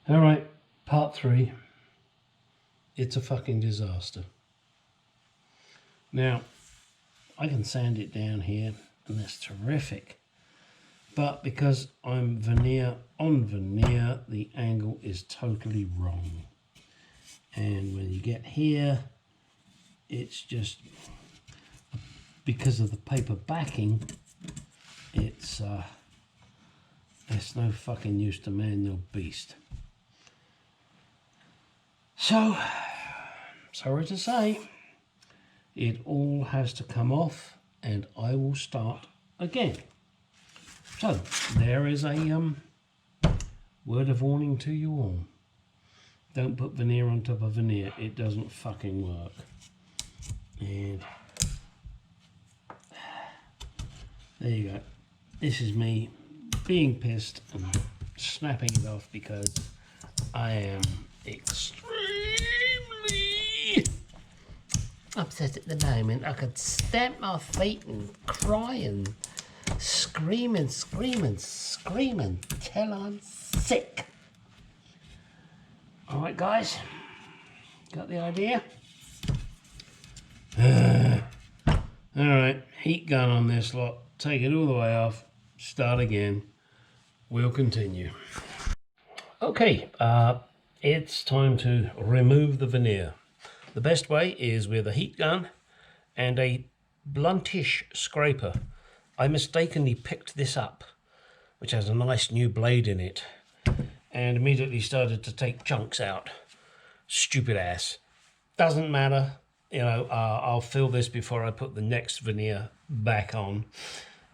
Alright, part 3. It's a fucking disaster. Now, I can sand it down here, and that's terrific. But because I'm veneer on veneer, the angle is totally wrong. And when you get here, it's just, because of the paper backing, it's no fucking use to man your beast. So, sorry to say, it all has to come off and I will start again. So, there is a word of warning to you all. Don't put veneer on top of veneer. It doesn't fucking work. And there you go. This is me being pissed and snapping it off because I am extremely upset at the moment. I could stamp my feet and cry and scream till I'm sick. Alright guys, got the idea? Alright, heat gun on this lot, take it all the way off, start again, we'll continue. Okay, it's time to remove the veneer. The best way is with a heat gun and a bluntish scraper. I mistakenly picked this up, which has a nice new blade in it, and immediately started to take chunks out. Stupid ass. Doesn't matter, you know, I'll fill this before I put the next veneer back on.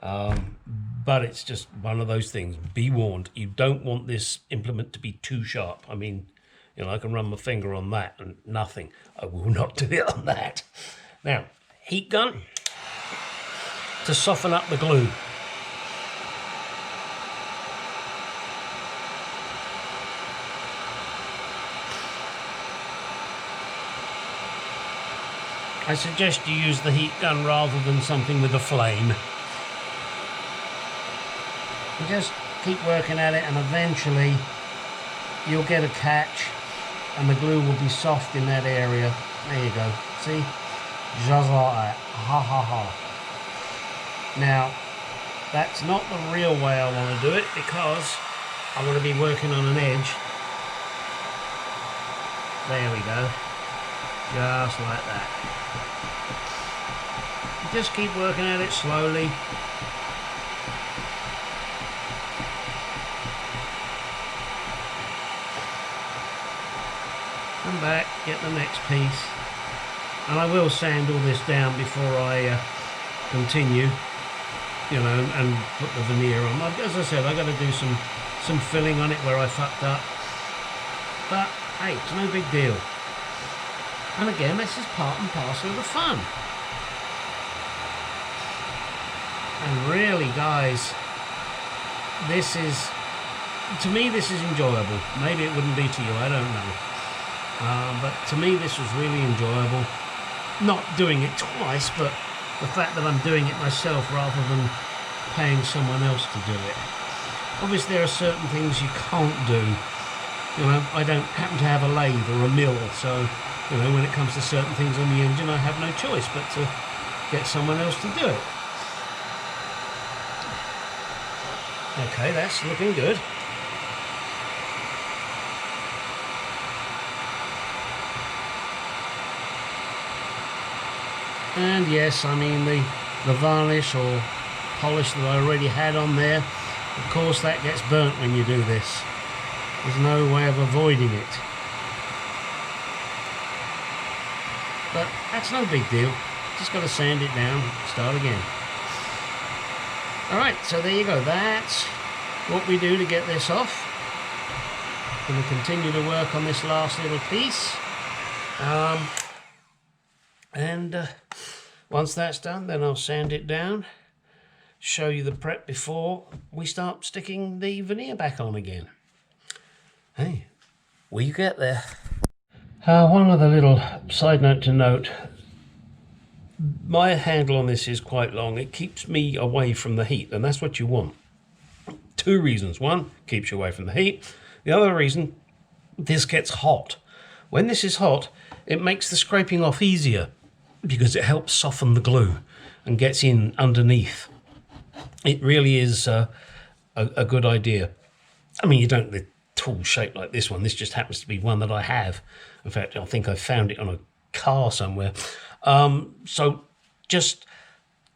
But it's just one of those things. Be warned, you don't want this implement to be too sharp. I mean, you know, I can run my finger on that and nothing. I will not do it on that. Now, heat gun to soften up the glue. I suggest you use the heat gun rather than something with a flame. And just keep working at it and eventually you'll get a catch and the glue will be soft in that area. There you go. See? Just like that. Ha ha ha. Now, that's not the real way I want to do it because I want to be working on an edge. There we go. Just like that. Just keep working at it slowly. Come back, get the next piece. And I will sand all this down before I continue, you know, and put the veneer on. As I said, I've got to do some filling on it where I fucked up. But hey, it's no big deal. And again, this is part and parcel of the fun. And really, guys, this is, to me, this is enjoyable. Maybe it wouldn't be to you, I don't know. But to me, this was really enjoyable. Not doing it twice, but the fact that I'm doing it myself rather than paying someone else to do it. Obviously, there are certain things you can't do. You know, I don't happen to have a lathe or a mill, so, you know, when it comes to certain things on the engine, I have no choice but to get someone else to do it. Okay, that's looking good. And yes, I mean the varnish or polish that I already had on there, of course that gets burnt when you do this. There's no way of avoiding it. But that's no big deal. Just got to sand it down, start again. Alright, so there you go. That's what we do to get this off. Going to continue to work on this last little piece. Once that's done, then I'll sand it down, show you the prep before we start sticking the veneer back on again. Hey, we get there. One other little side note to note. My handle on this is quite long. It keeps me away from the heat, and that's what you want. Two reasons. One, keeps you away from the heat. The other reason, this gets hot. When this is hot, it makes the scraping off easier because it helps soften the glue and gets in underneath. It really is a good idea. I mean, you don't need a tool shaped like this one. This just happens to be one that I have. In fact, I think I found it on a car somewhere. So just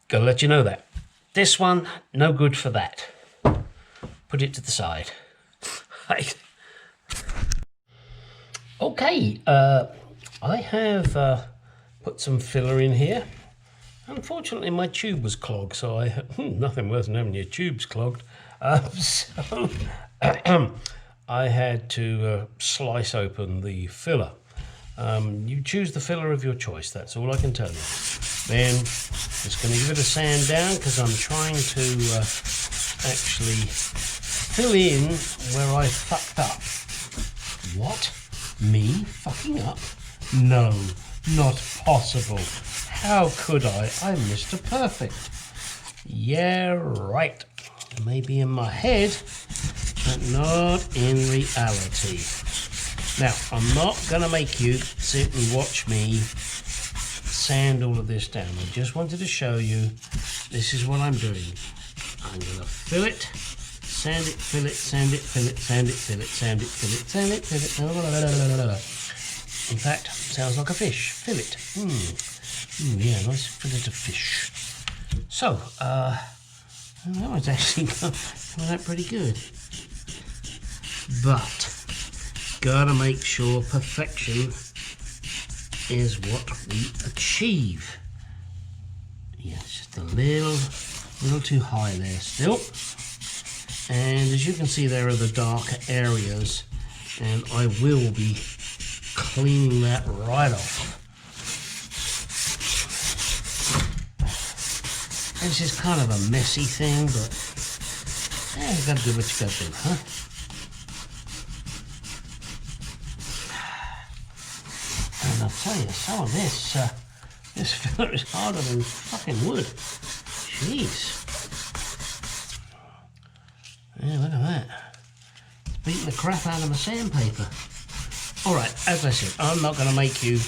gotta let you know that. This one, no good for that. Put it to the side. Right. Okay, I have put some filler in here. Unfortunately, my tube was clogged, so nothing worse than having your tubes clogged. So I had to slice open the filler. You choose the filler of your choice, that's all I can tell you. Then just going to give it a sand down because I'm trying to actually fill in where I fucked up. What? Me fucking up? No, not possible. How could I? I'm Mr. Perfect. Yeah, right. Maybe in my head, but not in reality. Now, I'm not going to make you sit and watch me sand all of this down. I just wanted to show you this is what I'm doing. I'm going to fill it, sand it, fill it, sand it, fill it, sand it, fill it, sand it, fill it, sand it, fill it. In fact, sounds like a fish. Fill it. Yeah, nice fillet of fish. So, that was actually coming out pretty good. But gotta make sure perfection is what we achieve. Yeah, it's just a little too high there still. And as you can see, there are the darker areas, and I will be cleaning that right off. This is kind of a messy thing, but you gotta do what you gotta do, huh? And I'll tell you, some of this filler is harder than fucking wood. Jeez. Yeah, look at that. It's beating the crap out of my sandpaper. Alright, as I said, I'm not gonna make you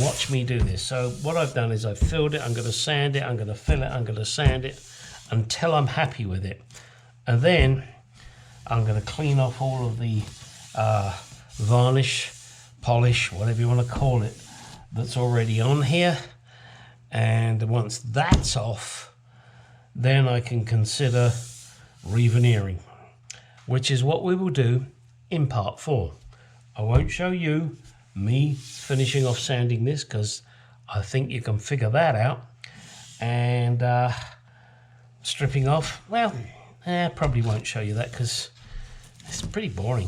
watch me do this. So what I've done is I've filled it, I'm going to sand it, I'm going to fill it, I'm going to sand it until I'm happy with it. And then I'm going to clean off all of the varnish, polish, whatever you want to call it, that's already on here. And once that's off, then I can consider re-veneering, which is what we will do in part 4. I won't show you me finishing off sanding this because I think you can figure that out. And stripping off, well, probably won't show you that because it's pretty boring.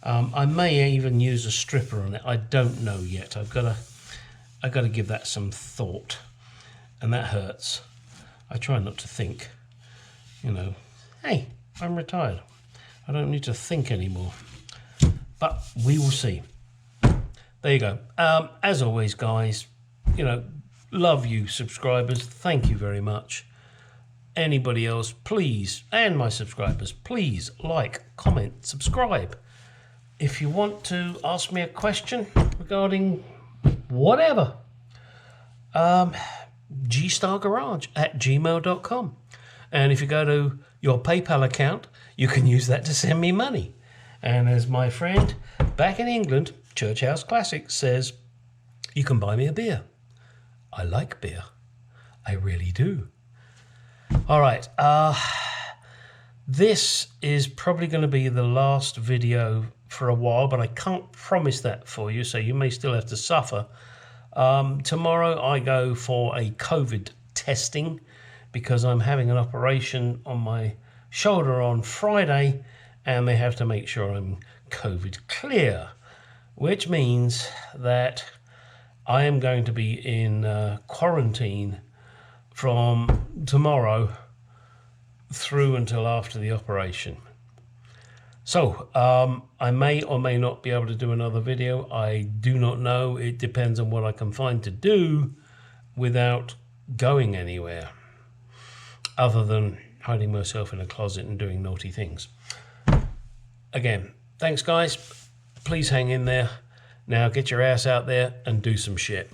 I may even use a stripper on it. I don't know yet. I've got to give that some thought, and that hurts. I try not to think. You know, hey, I'm retired. I don't need to think anymore. But we will see. There you go. As always, guys, you know, love you subscribers. Thank you very much. Anybody else, please, and my subscribers, please like, comment, subscribe. If you want to ask me a question regarding whatever, gstargarage@gmail.com. And if you go to your PayPal account, you can use that to send me money. And as my friend back in England, Church House Classic, says, you can buy me a beer. I like beer. I really do. All right. This is probably going to be the last video for a while, but I can't promise that for you, so you may still have to suffer. Tomorrow I go for a COVID testing because I'm having an operation on my shoulder on Friday, and they have to make sure I'm COVID clear, which means that I am going to be in quarantine from tomorrow through until after the operation. So I may or may not be able to do another video. I do not know. It depends on what I can find to do without going anywhere other than hiding myself in a closet and doing naughty things. Again, thanks guys. Please hang in there. Now get your ass out there and do some shit.